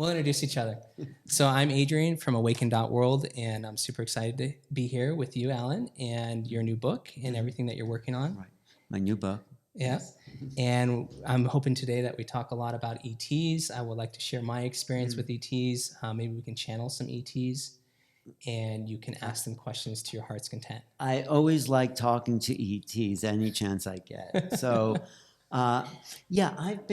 We'll introduce each other. So I'm Adrian from awaken.world, and I'm super excited to be here with you, Alan, and your new book and everything that you're working on. Right. My new book. Yeah. And I'm hoping today that we talk a lot about ETs. I would like to share my experience with ETs. Maybe we can channel some ETs, and you can ask them questions to your heart's content. I always like talking to ETs any chance I get. So, yeah, I've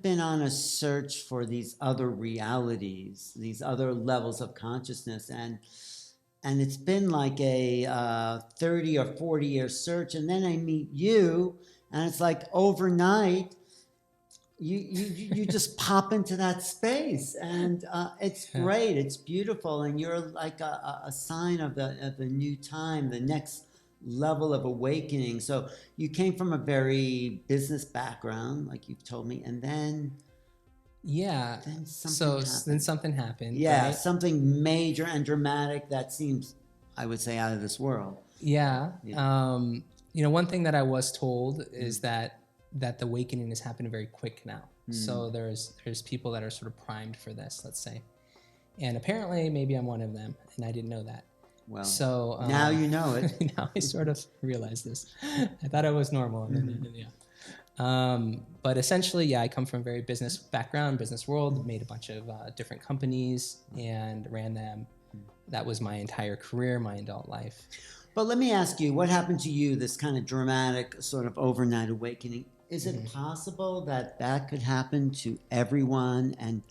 been on a search for these other realities, these other levels of consciousness, and it's been like a 30 or 40-year search, and then I meet you, and it's like overnight, you just pop into that space, and it's great, it's beautiful, and you're like a sign of the new time, the next level of awakening. So you came from a very business background, like you've told me, and then something happened. Yeah, right? something major and dramatic that seems, I would say, out of this world. Yeah. One thing that I was told is that the awakening is happening very quick now. So there's people that are sort of primed for this, let's say. And apparently maybe I'm one of them, and I didn't know that. Well, so now you know it. Now I sort of realize this. I thought it was normal. And then, but essentially, I come from a very business background, business world, made a bunch of different companies and ran them. That was my entire career, my adult life. But let me ask you, what happened to you, this kind of dramatic sort of overnight awakening? Is it possible that could happen to everyone? And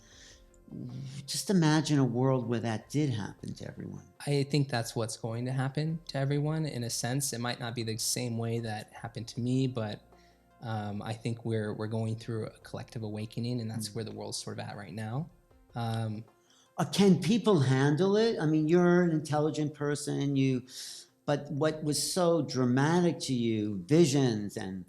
just imagine a world where that did happen to everyone. I think that's what's going to happen to everyone in a sense. It might not be the same way that happened to me, but I think we're going through a collective awakening, and that's where the world's sort of at right now. Can people handle it? I mean, you're an intelligent person, but what was so dramatic to you, visions and,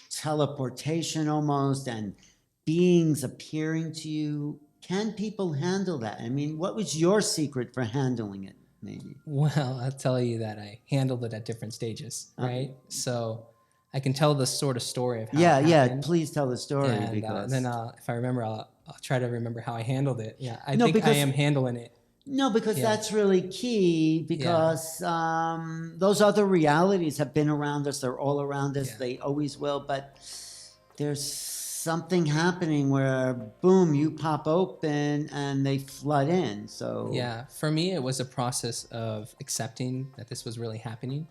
teleportation almost, and beings appearing to you, can people handle that? I mean, what was your secret for handling it, maybe? Well, I'll tell you that I handled it at different stages, right? So I can tell the sort of story of how it happened. Yeah, please tell the story. And because then if I remember, I'll try to remember how I handled it. Yeah, I think I am handling it. No, because that's really key, because those other realities have been around us. They're all around us. They always will. But there's something happening where, boom, you pop open and they flood in. So yeah, for me, it was a process of accepting that this was really happening.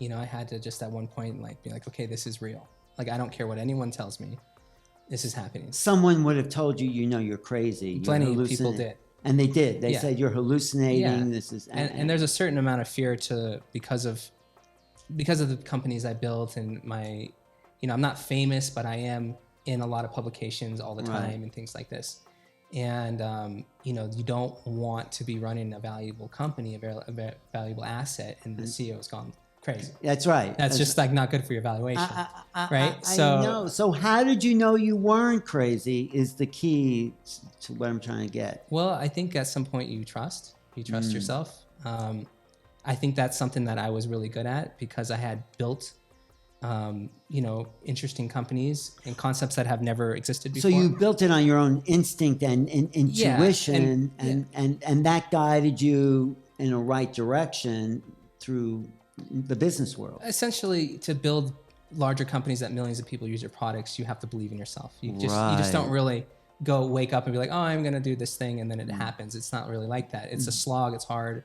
I had to just at one point be like, okay, this is real. Like, I don't care what anyone tells me. This is happening. Someone would have told you, you're crazy. Plenty of people did. And they did. They said you're hallucinating. Yeah. This is, and there's a certain amount of fear because of the companies I built, and my, I'm not famous, but I am in a lot of publications all the time and things like this. And you don't want to be running a valuable company, a valuable asset, and the CEO has gone crazy. That's right. That's just not good for your valuation, right? I know. So how did you know you weren't crazy is the key to what I'm trying to get. Well, I think at some point you trust yourself. I think that's something that I was really good at, because I had built, interesting companies and concepts that have never existed before. So you built it on your own instinct and intuition, and that guided you in a right direction through the business world. Essentially, to build larger companies that millions of people use your products, you have to believe in yourself. You just don't really wake up and be like, oh, I'm going to do this thing, and then it happens. It's not really like that. It's a slog. It's hard.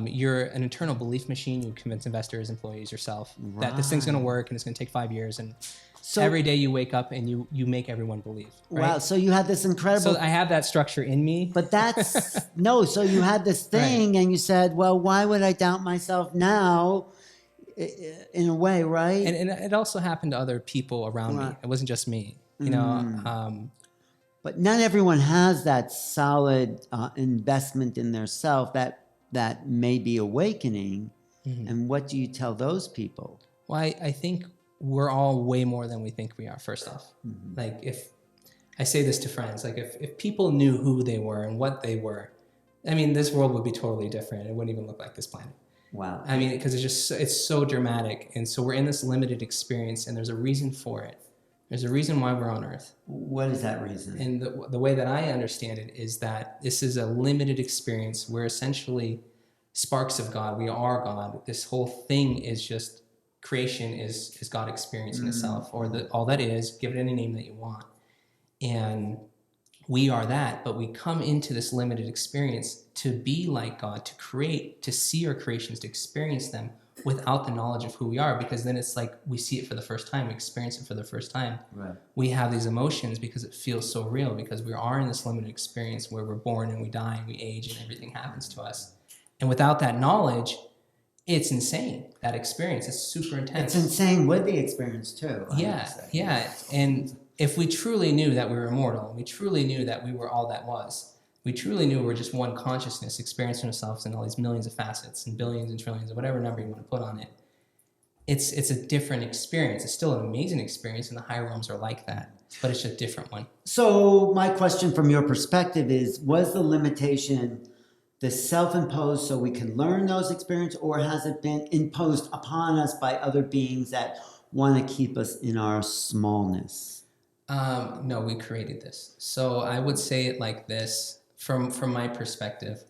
You're an internal belief machine. You convince investors, employees, yourself that this thing's going to work, and it's going to take 5 years. And so every day you wake up and you make everyone believe. Right? Wow. So you had this incredible. So I have that structure in me. But that's no. So you had this thing, and you said, well, why would I doubt myself now? In a way, right? And it also happened to other people around me. It wasn't just me. But not everyone has that solid investment in their self that may be awakening. And what do you tell those people? Well, I think we're all way more than we think we are, first off. Like, if I say this to friends, like if people knew who they were and what they were, I mean, this world would be totally different. It wouldn't even look like this planet. Wow. I mean, because it's so dramatic. And so we're in this limited experience, and there's a reason for it. There's a reason why we're on Earth. What is that reason? And the way that I understand it is that this is a limited experience. We're essentially sparks of God. We are God. This whole thing is just creation is God experiencing itself, or all that is, give it any name that you want. And we are that, but we come into this limited experience to be like God, to create, to see our creations, to experience them without the knowledge of who we are, because then it's like we see it for the first time, we experience it for the first time. Right. We have these emotions because it feels so real, because we are in this limited experience where we're born and we die and we age and everything happens to us. And without that knowledge, it's insane. That experience is super intense. It's insane with the experience too. Yeah. And if we truly knew that we were immortal, we truly knew that we were all that was, we truly knew we were just one consciousness experiencing ourselves in all these millions of facets and billions and trillions or whatever number you want to put on it, it's a different experience. It's still an amazing experience, and the higher realms are like that, but it's a different one. So my question from your perspective is, was the limitation the self-imposed so we can learn those experiences, or has it been imposed upon us by other beings that want to keep us in our smallness? No, we created this. So I would say it like this, from my perspective.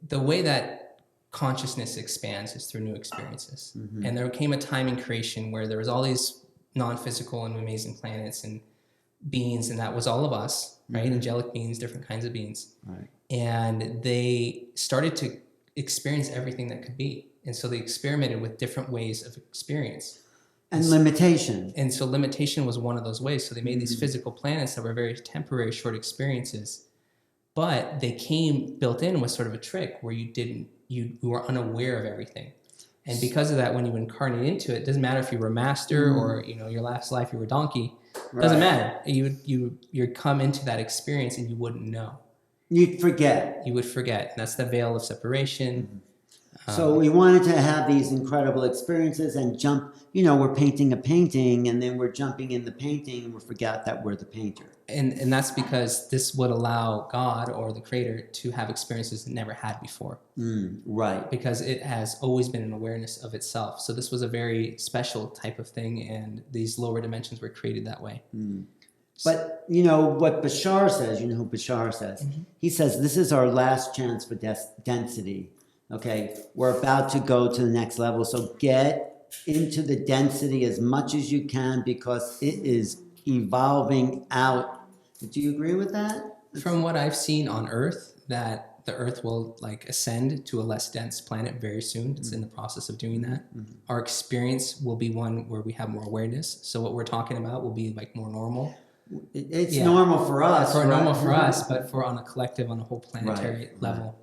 The way that consciousness expands is through new experiences. Mm-hmm. And there came a time in creation where there was all these non-physical and amazing planets and beings, and that was all of us, right? Mm-hmm. Angelic beings, different kinds of beings. Right. And they started to experience everything that could be. And so they experimented with different ways of experience. And limitation. And so limitation was one of those ways. So they made these physical planets that were very temporary, short experiences. But they came built in with sort of a trick where you were unaware of everything. And because of that, when you incarnate into it, doesn't matter if you were a master or, your last life you were a donkey. Right. Doesn't matter. You'd come into that experience and you wouldn't know. You'd forget. You would forget. And that's the veil of separation. Mm-hmm. So we wanted to have these incredible experiences and jump, we're painting a painting and then we're jumping in the painting and we forgot that we're the painter. And that's because this would allow God or the creator to have experiences it never had before. Right. Because it has always been an awareness of itself. So this was a very special type of thing, and these lower dimensions were created that way. But what Bashar says, who Bashar says? Mm-hmm. He says, this is our last chance for density. Okay, we're about to go to the next level. So get into the density as much as you can because it is evolving out. Do you agree with that? From what I've seen on Earth, that the Earth will ascend to a less dense planet very soon. It's in the process of doing that. Mm-hmm. Our experience will be one where we have more awareness. So what we're talking about will be more normal. It's normal for us. Normal for us, but for on a collective, on a whole planetary level. Right.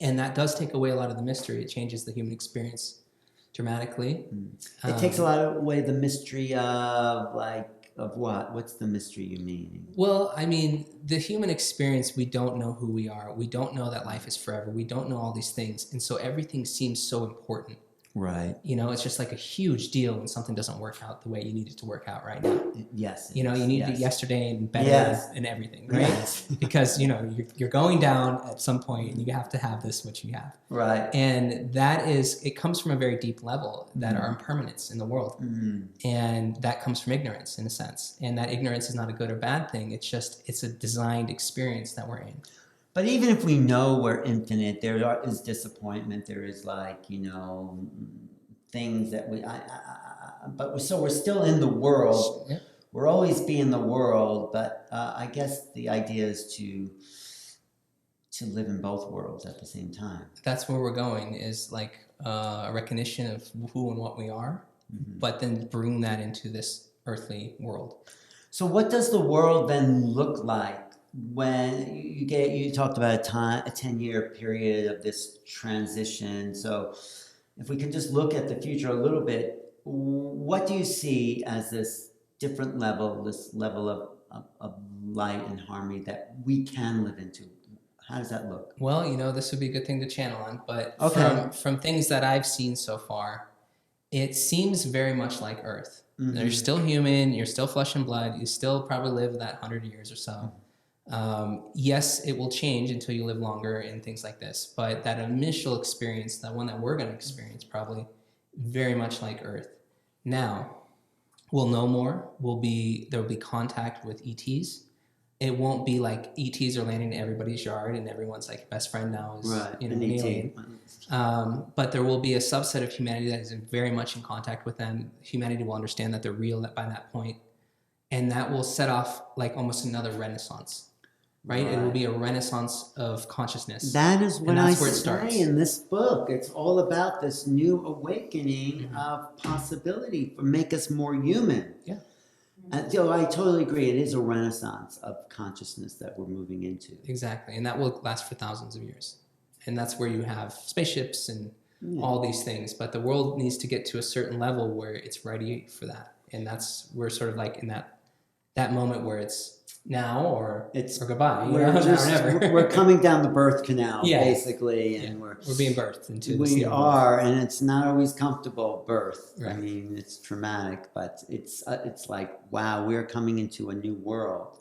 And that does take away a lot of the mystery. It changes the human experience dramatically. It takes a lot away the mystery of what? What's the mystery you mean? Well, I mean, the human experience, we don't know who we are. We don't know that life is forever. We don't know all these things. And so everything seems so important. Right. It's just like a huge deal when something doesn't work out the way you need it to work out right now. Yes. You need it yesterday and better and everything, right? Yes. Because, you're going down at some point and you have to have this, what you have. Right. And it comes from a very deep level that are impermanence in the world. Mm-hmm. And that comes from ignorance in a sense. And that ignorance is not a good or bad thing. It's a designed experience that we're in. But even if we know we're infinite, there is disappointment. There is things that so we're still in the world. Yep. We'll always be in the world, but I guess the idea is to live in both worlds at the same time. That's where we're going, is a recognition of who and what we are, but then bring that into this earthly world. So what does the world then look like? When you talked about a 10-year period of this transition. So if we can just look at the future a little bit, what do you see as this different level, this level of light and harmony that we can live into? How does that look? Well, this would be a good thing to channel on, but from things that I've seen so far, it seems very much like Earth. Mm-hmm. You're still human, you're still flesh and blood, you still probably live that 100 years or so. Yes, it will change until you live longer and things like this. But that initial experience, that one that we're going to experience, probably very much like Earth. Now, we'll know more. There will be contact with ETs. It won't be like ETs are landing in everybody's yard and everyone's like best friend now is an alien. But there will be a subset of humanity that is very much in contact with them. Humanity will understand that they're real by that point, and that will set off like almost another renaissance. Right? It will be a renaissance of consciousness. That is what I say in this book. It's all about this new awakening of possibility for make us more human. Yeah. And so I totally agree. It is a renaissance of consciousness that we're moving into. Exactly. And that will last for thousands of years. And that's where you have spaceships and all these things. But the world needs to get to a certain level where it's ready for that. And we're sort of like in that moment where it's now or goodbye. We're coming down the birth canal, basically, and we're being birthed into this. We are, and it's not always comfortable birth. Right. I mean, it's traumatic, but it's like, wow, we're coming into a new world.